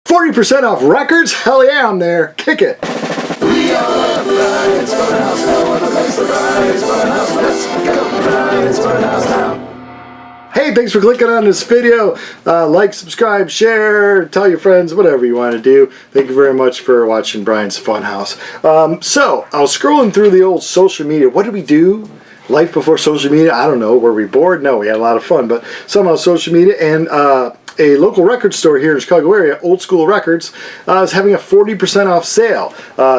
40% off records? Hell yeah, I'm there. Kick it. We all love Brian's Funhouse. No one likes the Brian's Funhouse. Let's go Brian's Funhouse now. Hey, thanks for clicking on this video. Like, subscribe, share, tell your friends, whatever you want to do. Thank you very much for watching Brian's Funhouse. So, I was scrolling through the old social media. What did we do? Life before social media? I don't know. Were we bored? No, we had a lot of fun. But somehow social media and a local record store here in the Chicago area, Old School Records, is having a 40% off sale.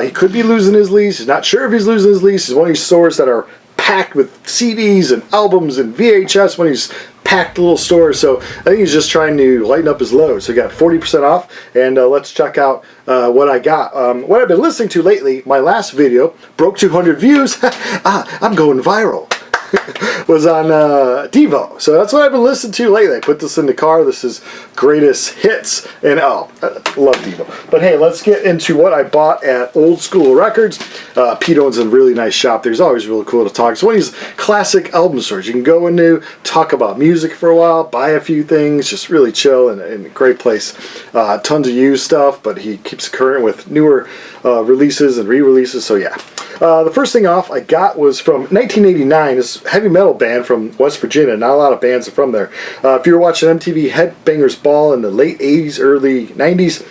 He could be losing his lease. He's not sure if he's losing his lease. It's one of these stores that are packed with CDs and albums and VHS, one of these packed little stores. So I think he's just trying to lighten up his load. So he got 40% off, and let's check out what I got. What I've been listening to lately, my last video broke 200 views. I'm going viral. Was on Devo. So that's what I've been listening to lately. I put this in the car. This is greatest hits. And oh, I love Devo. But hey, let's get into what I bought at Old School Records. PATERON's a really nice shop. There's always really cool to talk. It's one of these classic album stores. You can go into, talk about music for a while, buy a few things, just really chill, and a great place. Tons of used stuff, but he keeps it current with newer releases and re-releases. So yeah. The first thing off I got was from 1989, this heavy metal band from West Virginia. Not a lot of bands are from there. If you were watching MTV Headbangers Ball in the late 80s, early 90s,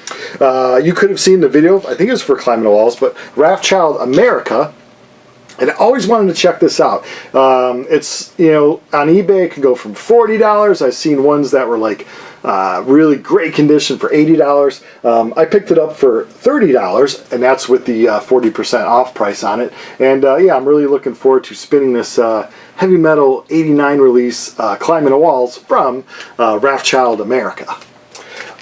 you could have seen the video. I think it was for Climbing the Walls, but Wrathchild America. And I always wanted to check this out. It's, you know, on eBay it can go from $40. I've seen ones that were like really great condition for $80. I picked it up for $30, and that's with the 40% off price on it. And yeah, I'm really looking forward to spinning this heavy metal 89 release, Climbing the Walls from Wrathchild America.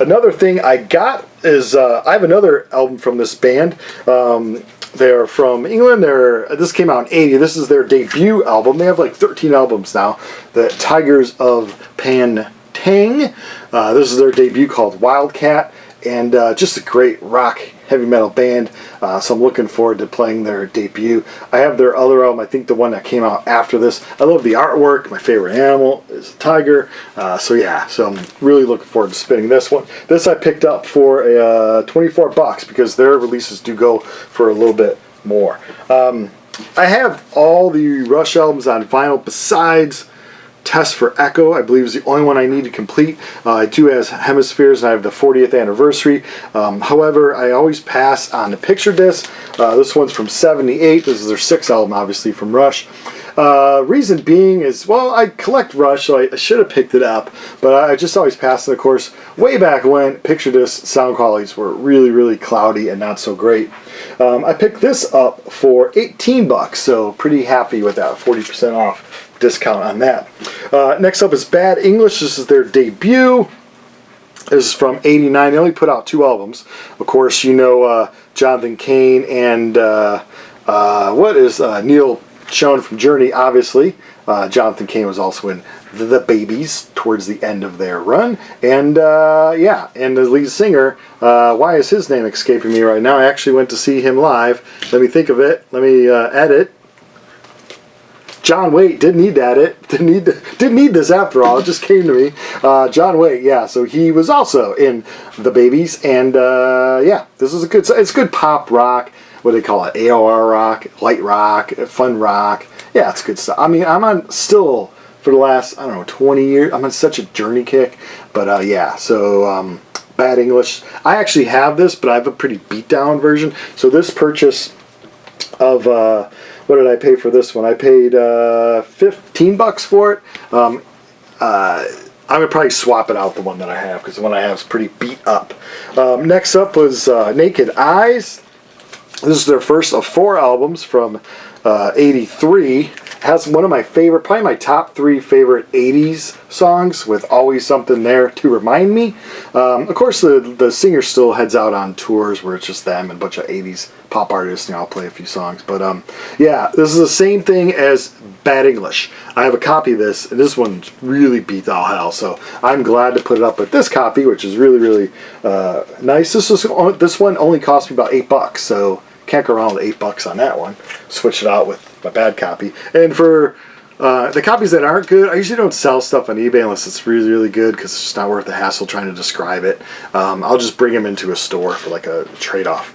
Another thing I got is I have another album from this band. They're from England. This came out in '80. This is their debut album. They have like 13 albums now. The Tigers of Pantang. This is their debut called Wildcat, and just a great rock heavy metal band. So I'm looking forward to playing their debut. I have their other album, I think the one that came out after this. I love the artwork. My favorite animal is a tiger. So yeah, so I'm really looking forward to spinning this one. This I picked up for 24 bucks because their releases do go for a little bit more. I have all the Rush albums on vinyl besides Test for Echo. I believe is the only one I need to complete. I do have Hemispheres, and I have the 40th anniversary. However, I always pass on the picture disc. This one's from '78. This is their 6th album, obviously, from Rush. Reason being is, well, I collect Rush, so I should have picked it up, but I just always passed it. Of course, way back when, picture disc sound qualities were really, really cloudy and not so great. I picked this up for 18 bucks, so pretty happy with that, 40% off discount on that. Next up is Bad English. This is their debut. This is from '89. They only put out 2 albums. Of course, you know Jonathan Cain and Neil Schon from Journey, obviously. Jonathan Cain was also in The Babies towards the end of their run. And yeah, and the lead singer, why is his name escaping me right now? I actually went to see him live. Let me think of it. Let me edit. John Waite, didn't need to edit. Didn't need this after all. It just came to me. John Waite, yeah. So he was also in The Babies, and yeah, this is it's good pop rock. What do they call it? AOR rock, light rock, fun rock. Yeah, it's good stuff. I mean, I'm on still for the last, I don't know, 20 years. I'm on such a journey kick. But yeah, so Bad English. I actually have this, but I have a pretty beat down version. So this purchase of what did I pay for this one? I paid 15 bucks for it. I'm gonna probably swap it out, the one that I have, because the one I have is pretty beat up. Next up was Naked Eyes. This is their first of 4 albums from '83. Has one of my favorite, probably my top 3 favorite '80s songs, with Always Something There to Remind Me. Of course, the singer still heads out on tours where it's just them and a bunch of '80s pop artists. You know, I'll play a few songs, but yeah, this is the same thing as Bad English. I have a copy of this, and this one's really beat all hell. So I'm glad to put it up with this copy, which is really, really nice. This one only cost me about 8 bucks, so can't go around with 8 bucks on that one. Switch it out with my bad copy, and for The copies that aren't good, I usually don't sell stuff on eBay unless it's really, really good because it's just not worth the hassle trying to describe it. I'll just bring them into a store for like a trade-off.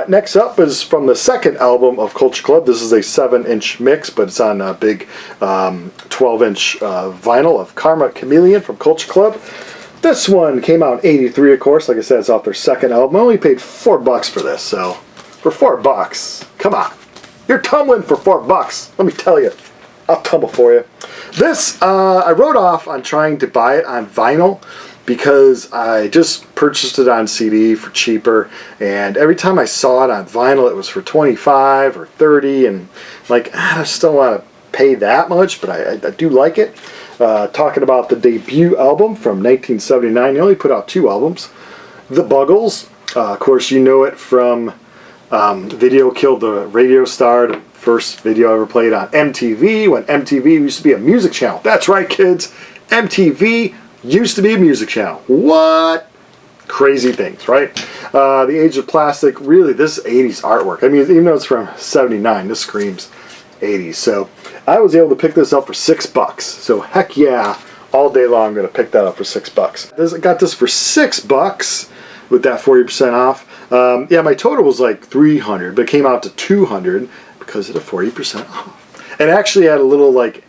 Next up is from the second album of Culture Club. This is a 7-inch mix, but it's on a big 12-inch vinyl of Karma Chameleon from Culture Club. This one came out in '83, of course. Like I said, it's off their second album. I only paid $4 for this, so for $4, come on. You're tumbling for $4, let me tell you. I'll tumble for you. This, I wrote off on trying to buy it on vinyl because I just purchased it on CD for cheaper, and every time I saw it on vinyl, it was for $25 or $30, and like, I just don't want to pay that much, but I do like it. Talking about the debut album from 1979, they only put out 2 albums. The Buggles, of course you know it from Video Killed the Radio Star, the first video I ever played on MTV, when MTV used to be a music channel. That's right, kids, MTV used to be a music channel. What? Crazy things, right? The Age of Plastic, really, this is 80s artwork. I mean, even though it's from 79, this screams 80s. So I was able to pick this up for $6. So heck yeah, all day long I'm going to pick that up for $6. I got this for $6 with that 40% off. Yeah, my total was like $300, but it came out to $200 because of the 40% off. And actually I had a little like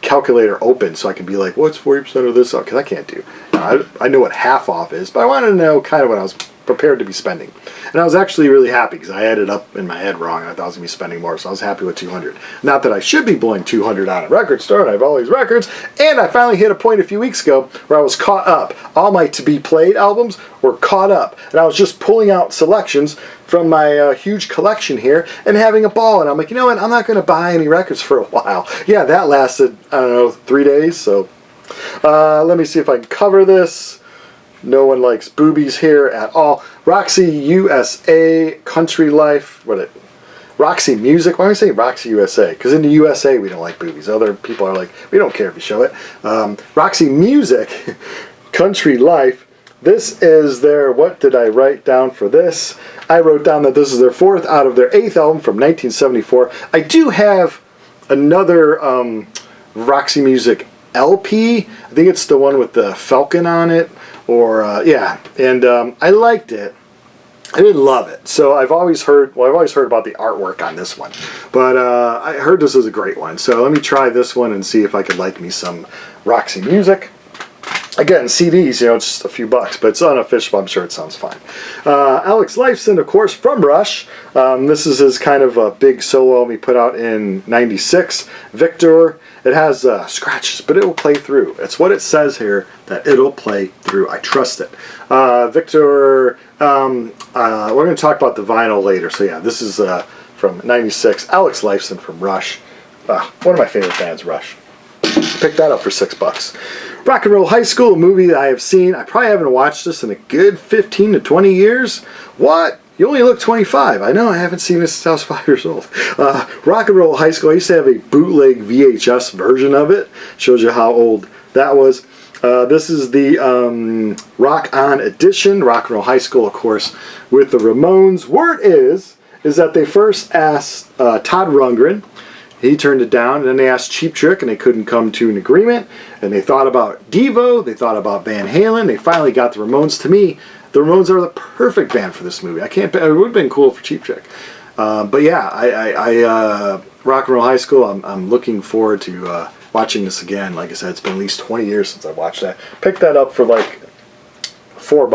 calculator open so I can be like, what's 40% of this? Because I can't do. I know what half off is, but I wanted to know kind of what I was prepared to be spending. And I was actually really happy because I added up in my head wrong and I thought I was going to be spending more, so I was happy with $200. Not that I should be blowing $200 on a record store, and I have all these records, and I finally hit a point a few weeks ago where I was caught up. All my to-be-played albums were caught up, and I was just pulling out selections from my huge collection here and having a ball, and I'm like, you know what, I'm not going to buy any records for a while. Yeah, that lasted, I don't know, 3 days, so let me see if I can cover this. No one likes boobies here at all. Roxy USA, Country Life, Roxy Music. Why am I saying Roxy USA? Because in the USA we don't like boobies. Other people are like, we don't care if you show it. Roxy Music, Country Life. This is their, what did I write down for this? I wrote down that this is their 4th out of their 8th album from 1974. I do have another Roxy Music LP. I think it's the one with the Falcon on it. Or yeah, and I liked it. I didn't love it, so I've always heard about the artwork on this one, but I heard this was a great one. So let me try this one and see if I could like me some Roxy Music. Again, CDs, you know, it's just a few bucks, but it's unofficial. I'm sure it sounds fine. Alex Lifeson, of course, from Rush. This is his kind of a big solo album he put out in '96. Victor. It has scratches, but it will play through. It's what it says here, that it'll play through. I trust it. Victor, we're going to talk about the vinyl later. So yeah, this is from '96. Alex Lifeson from Rush. One of my favorite bands, Rush. Pick that up for $6. Rock and Roll High School, a movie that I have seen. I probably haven't watched this in a good 15 to 20 years. What? You only look 25. I know, I haven't seen this since I was 5 years old. Rock and Roll High School, I used to have a bootleg VHS version of it. Shows you how old that was. This is the Rock On edition. Rock and Roll High School, of course, with the Ramones. Word is that they first asked Todd Rundgren. He turned it down, and then they asked Cheap Trick, and they couldn't come to an agreement. And they thought about Devo, they thought about Van Halen, they finally got the Ramones. To me, the Ramones are the perfect band for this movie. It would have been cool for Cheap Trick. But yeah, Rock and Roll High School, I'm looking forward to watching this again. Like I said, it's been at least 20 years since I watched that. Picked that up for like $4.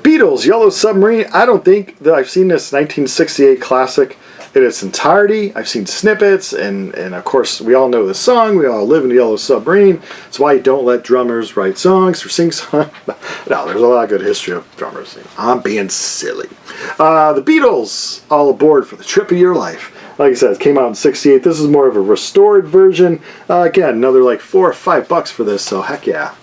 Beatles, Yellow Submarine. I don't think that I've seen this 1968 classic in its entirety. I've seen snippets, and of course we all know the song. We all live in the Yellow Submarine. That's why you don't let drummers write songs or sing songs. No, there's a lot of good history of drummers. I'm being silly. The Beatles, All Aboard for the Trip of Your Life. Like I said, it came out in '68. This is more of a restored version. Again, another like $4 or $5 for this, so heck yeah,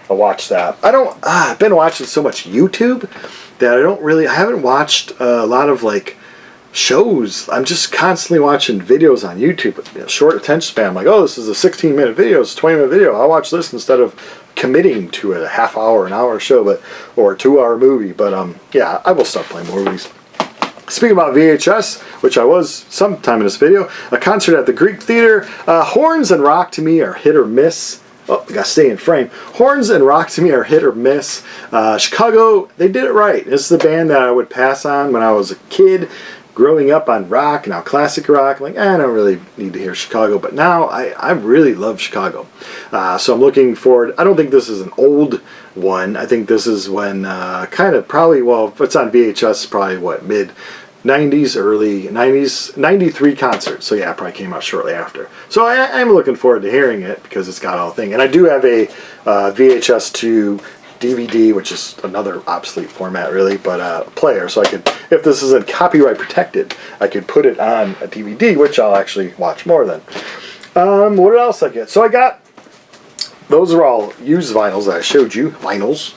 I'll watch that. I've been watching so much YouTube that I haven't watched a lot of like shows. I'm just constantly watching videos on YouTube with short attention span. I'm like, oh, this is a 16-minute video, it's a 20-minute video. I'll watch this instead of committing to a half hour, an hour show, or a 2-hour movie. But yeah, I will start playing more movies. Speaking about VHS, which I was sometime in this video, a concert at the Greek Theater. Horns and rock to me are hit or miss. Oh, I gotta stay in frame. Horns and rock to me are hit or miss. Chicago, they did it right. This is the band that I would pass on when I was a kid, growing up on rock, now classic rock. I'm like, I don't really need to hear Chicago, but now I really love Chicago. So I'm looking forward. I don't think this is an old one. I think this is when kind of probably, well, if it's on VHS, probably what, mid 90s, early 90s, 93 concert. So yeah, it probably came out shortly after. So I'm looking forward to hearing it because it's got all the thing. And I do have a VHS to DVD, which is another obsolete format really, but player. So I could, if this isn't copyright protected, I could put it on a DVD, which I'll actually watch more than. What else I get? So I got, those are all used vinyls that I showed you. Vinyls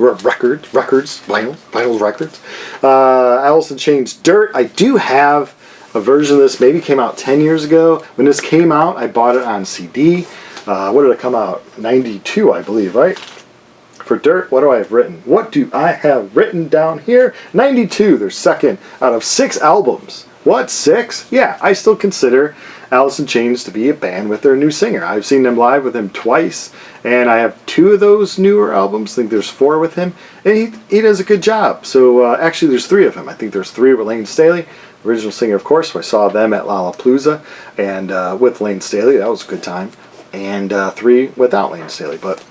were records, vinyls records. Alice in Chains Dirt. I do have a version of this, maybe came out 10 years ago. When this came out, I bought it on CD. What did it come out? 92, I believe, right? For Dirt, what do I have written? What do I have written down here? 92, they're second out of 6 albums. What, 6? Yeah, I still consider Alice in Chains to be a band with their new singer. I've seen them live with him twice, and I have 2 of those newer albums. I think there's 4 with him, and he does a good job. So actually there's 3 of him. I think there's 3 with Lane Staley, original singer of course. So I saw them at Lollapalooza, and with Lane Staley, that was a good time. And 3 without Lane Staley, but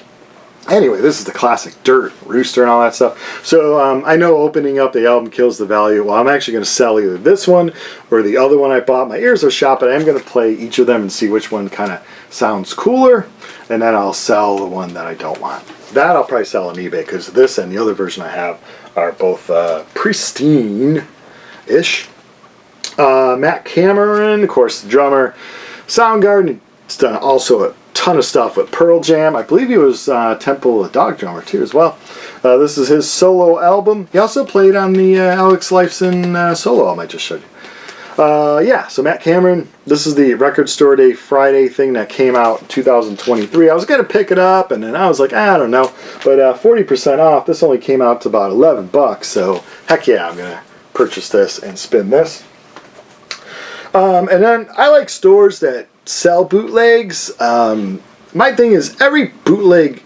anyway, this is the classic Dirt, Rooster, and all that stuff. So I know opening up the album kills the value. Well, I'm actually going to sell either this one or the other one I bought. My ears are shot, but I am going to play each of them and see which one kind of sounds cooler, and then I'll sell the one that I don't want. That I'll probably sell on eBay, because this and the other version I have are both pristine-ish. Matt Cameron, of course, the drummer. Soundgarden, he's done also a ton of stuff with Pearl Jam. I believe he was Temple of the Dog drummer too as well. This is his solo album. He also played on the Alex Lifeson solo album I just showed you. Yeah, so Matt Cameron, this is the Record Store Day Friday thing that came out in 2023. I was going to pick it up, and then I was like, I don't know. But 40% off, this only came out to about $11, so heck yeah, I'm going to purchase this and spin this. And then I like stores that sell bootlegs. My thing is, every bootleg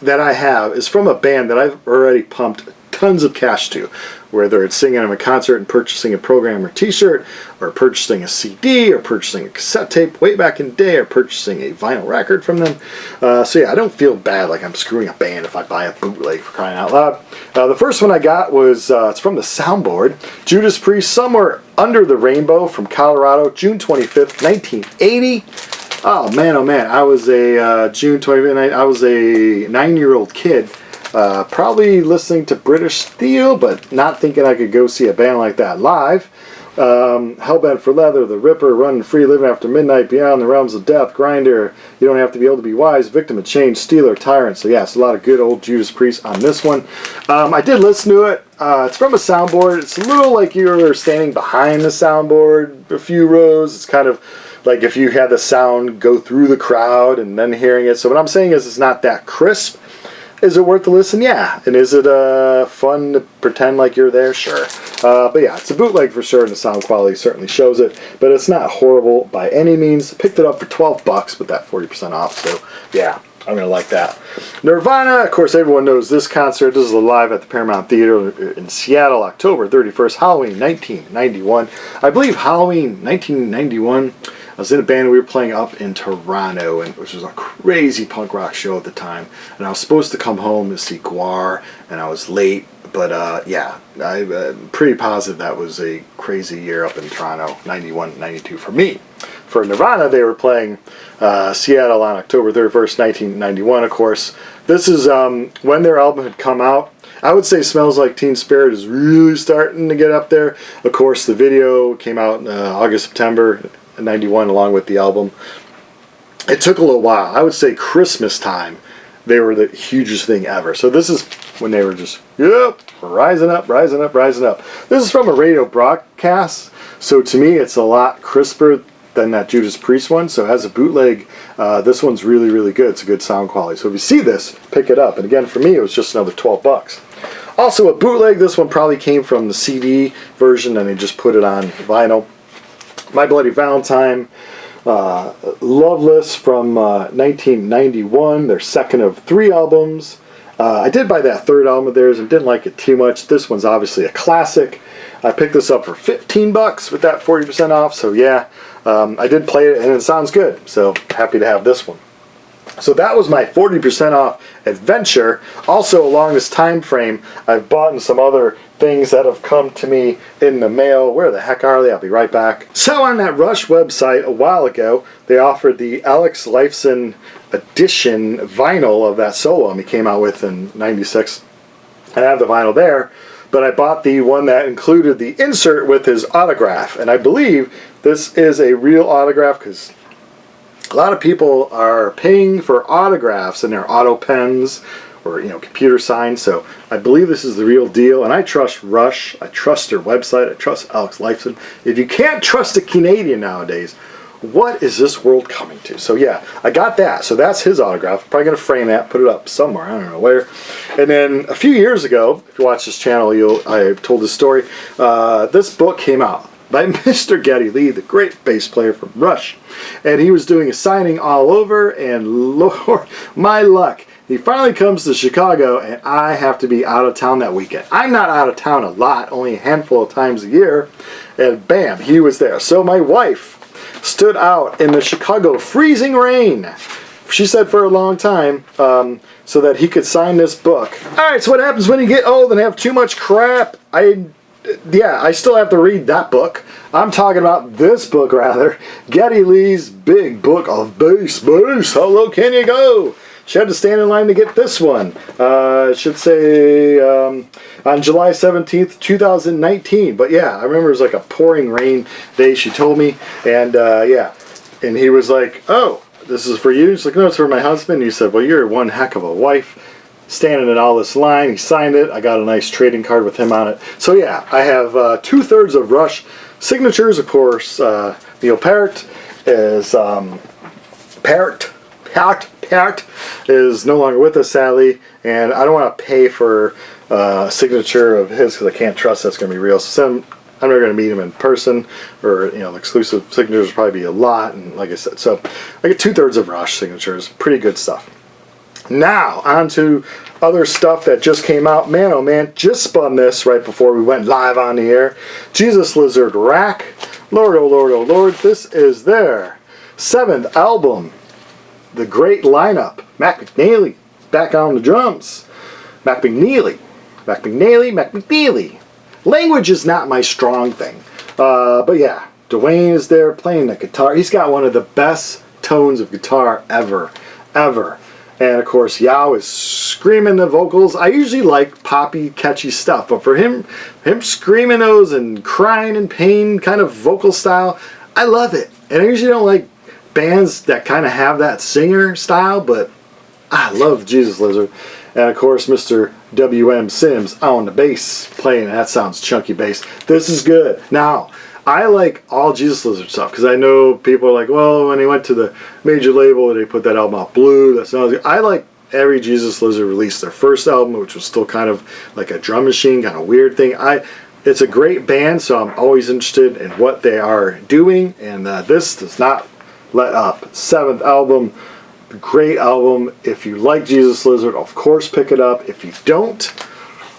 that I have is from a band that I've already pumped tons of cash to, whether it's singing them a concert and purchasing a program or t-shirt, or purchasing a CD, or purchasing a cassette tape way back in the day, or purchasing a vinyl record from them. So yeah, I don't feel bad like I'm screwing a band if I buy a bootleg, for crying out loud. The first one I got was, it's from the Soundboard, Judas Priest, Somewhere Under the Rainbow from Colorado, June 25th, 1980. Oh man, I was a June 25th, I was a 9-year-old kid. Probably listening to British Steel, but not thinking I could go see a band like that live. Hellbent for Leather, The Ripper, Running Free, Living After Midnight, Beyond the Realms of Death, Grinder, You Don't Have to Be Able to Be Wise, Victim of Change, Stealer, Tyrant. So yes, a lot of good old Judas Priest on this one. I did listen to it. It's from a soundboard. It's a little like you're standing behind the soundboard a few rows. It's kind of like if you had the sound go through the crowd and then hearing it. So what I'm saying is it's not that crisp. Is it worth the listen? Yeah. And is it fun to pretend like you're there? Sure. But yeah, it's a bootleg for sure, and the sound quality certainly shows it. But it's not horrible by any means. Picked it up for $12 with that 40% off. So yeah, I'm going to like that. Nirvana, of course, everyone knows this concert. This is live at the Paramount Theater in Seattle, October 31st, Halloween 1991. I believe Halloween 1991. I was in a band we were playing up in Toronto, which was a crazy punk rock show at the time. And I was supposed to come home to see Guar, and I was late. But yeah, I'm pretty positive that was a crazy year up in Toronto, 91, 92 for me. For Nirvana, they were playing Seattle on October 31st, 1991, of course. This is when their album had come out. I would say Smells Like Teen Spirit is really starting to get up there. Of course, the video came out in August, September 91 along with the album. It took a little while. I would say Christmas time they were the hugest thing ever. So this is when they were just rising up. This is from a radio broadcast, so to me it's a lot crisper than that Judas Priest one. So as a bootleg, this one's really good. It's a good sound quality. So if you see this, pick it up. And again, for me, it was just another $12. Also a bootleg. This one probably came from the CD version and they just put it on vinyl. My Bloody Valentine, Loveless from 1991, their second of 3 albums. I did buy that third album of theirs and didn't like it too much. This one's obviously a classic. I picked this up for $15 with that 40% off, so yeah, I did play it and it sounds good, so happy to have this one. So that was my 40% off adventure. Also along this time frame, I've bought some other things that have come to me in the mail. Where the heck are they? I'll be right back. So on that Rush website a while ago, they offered the Alex Lifeson edition vinyl of that solo album he came out with in '96. I have the vinyl there, but I bought the one that included the insert with his autograph. And I believe this is a real autograph because a lot of people are paying for autographs in their auto pens or computer signs, so I believe this is the real deal. And I trust Rush, I trust their website, I trust Alex Lifeson. If you can't trust a Canadian nowadays, what is this world coming to? So yeah, I got that. So that's his autograph. Probably going to frame that, put it up somewhere, I don't know where. And then a few years ago, if you watch this channel, I told this story. This book came out by Mr. Geddy Lee, the great bass player from Rush. And he was doing a signing all over, and Lord, my luck, he finally comes to Chicago, and I have to be out of town that weekend. I'm not out of town a lot, only a handful of times a year, and bam, he was there. So my wife stood out in the Chicago freezing rain, she said, for a long time, so that he could sign this book. Alright, so what happens when you get old and have too much crap? I still have to read that book. I'm talking about this book, rather. Geddy Lee's big book of bass. How low can you go? She had to stand in line to get this one. It should say on July 17th, 2019. But yeah, I remember it was like a pouring rain day, she told me. And yeah, and he was like, oh, this is for you? She's like, no, it's for my husband. And he said, well, you're one heck of a wife. Standing in all this line, he signed it. I got a nice trading card with him on it. So yeah, I have 2/3 of Rush signatures. Of course, Neil Peart is Peart is no longer with us, sadly, and I don't want to pay for a signature of his because I can't trust that's going to be real. So I'm never going to meet him in person, or the exclusive signatures will probably be a lot. And like I said, so I get 2/3 of Rush signatures. Pretty good stuff. Now, on to other stuff that just came out. Man, oh man, just spun this right before we went live on the air. Jesus Lizard Rack. Lord, oh Lord, oh Lord, this is their 7th album. The great lineup. Mac McNeely, back on the drums. Mac McNeely. Language is not my strong thing. But yeah, Dwayne is there playing the guitar. He's got one of the best tones of guitar ever. And of course, Yao is screaming the vocals. I usually like poppy, catchy stuff, but for him screaming those and crying in pain kind of vocal style, I love it. And I usually don't like bands that kind of have that singer style, but I love Jesus Lizard. And of course, Mr. W.M. Sims on the bass playing. That sounds chunky bass. This is good. Now, I like all Jesus Lizard stuff because I know people are like, well, when they went to the major label, they put that album out blue. That's not good. I like every Jesus Lizard release. Their first album, which was still kind of like a drum machine, kind of weird thing. It's a great band, so I'm always interested in what they are doing, and this does not let up. 7th album, great album. If you like Jesus Lizard, of course pick it up. If you don't,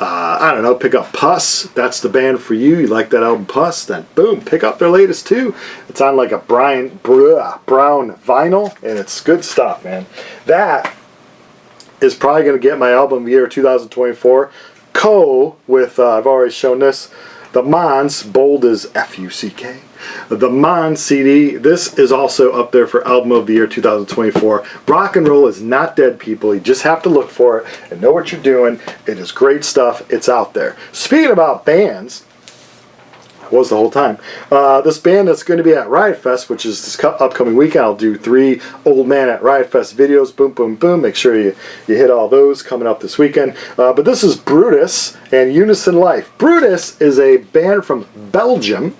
I don't know, pick up Puss. That's the band for you. You like that album Puss, then boom, pick up their latest too. It's on like a brown vinyl, and it's good stuff, man. That is probably going to get my album of the year 2024. With, I've already shown this, the Mons, bold as F-U-C-K. The Mons CD. This is also up there for album of the year 2024. Rock and roll is not dead, people. You just have to look for it and know what you're doing. It is great stuff. It's out there. Speaking about bands, was the whole time. This band that's going to be at Riot Fest, which is this upcoming weekend. I'll do 3 Old Man at Riot Fest videos. Boom, boom, boom. Make sure you hit all those coming up this weekend. But this is Brutus and Unison Life. Brutus is a band from Belgium.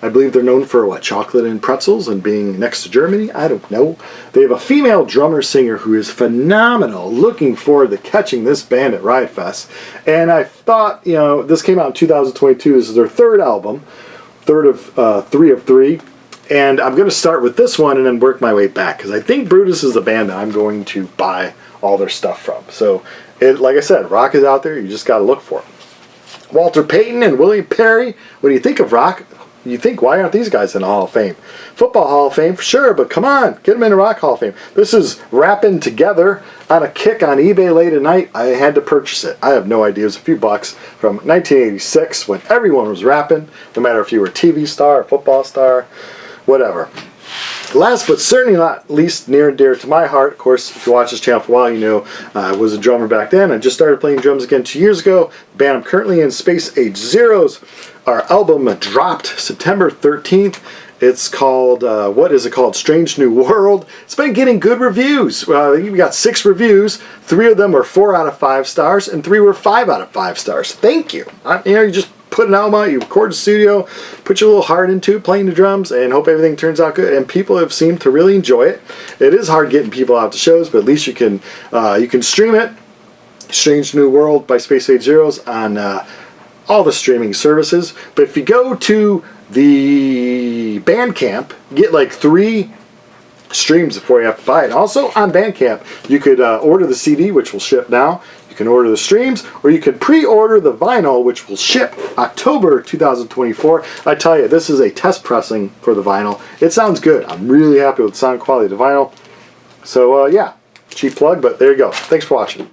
I believe they're known for, what, chocolate and pretzels and being next to Germany? I don't know. They have a female drummer-singer who is phenomenal. Looking forward to catching this band at Riot Fest. And I thought, you know, this came out in 2022. This is their third album, third of 3 of 3. And I'm going to start with this one and then work my way back, because I think Brutus is the band that I'm going to buy all their stuff from. So, like I said, rock is out there. You just got to look for it. Walter Payton and Willie Perry. When you think of rock, you think, why aren't these guys in the Hall of Fame? Football Hall of Fame, for sure, but come on, get them in the Rock Hall of Fame. This is rapping together on a kick on eBay late at night. I had to purchase it. I have no idea. It was a few bucks from 1986 when everyone was rapping, no matter if you were a TV star, a football star, whatever. Last but certainly not least, near and dear to my heart, of course, if you watch this channel for a while, you know I was a drummer back then. I just started playing drums again 2 years ago. The band I'm currently in, Space Age Zeros. Our album dropped September 13th. It's called, what is it called? Strange New World. It's been getting good reviews. We got 6 reviews. 3 of them were 4 out of 5 stars, and 3 were 5 out of 5 stars. Thank you. You know, you just put an album out, you record the studio, put your little heart into it, playing the drums, and hope everything turns out good. And people have seemed to really enjoy it. It is hard getting people out to shows, but at least you can stream it. Strange New World by Space Age Zeros on all the streaming services. But if you go to the Bandcamp, you get like 3 streams before you have to buy it. Also on Bandcamp, you could order the CD, which will ship now. You can order the streams, or you can pre-order the vinyl, which will ship October 2024. I tell you, this is a test pressing for the vinyl. It sounds good. I'm really happy with the sound quality of the vinyl. So yeah, cheap plug, but there you go. Thanks for watching.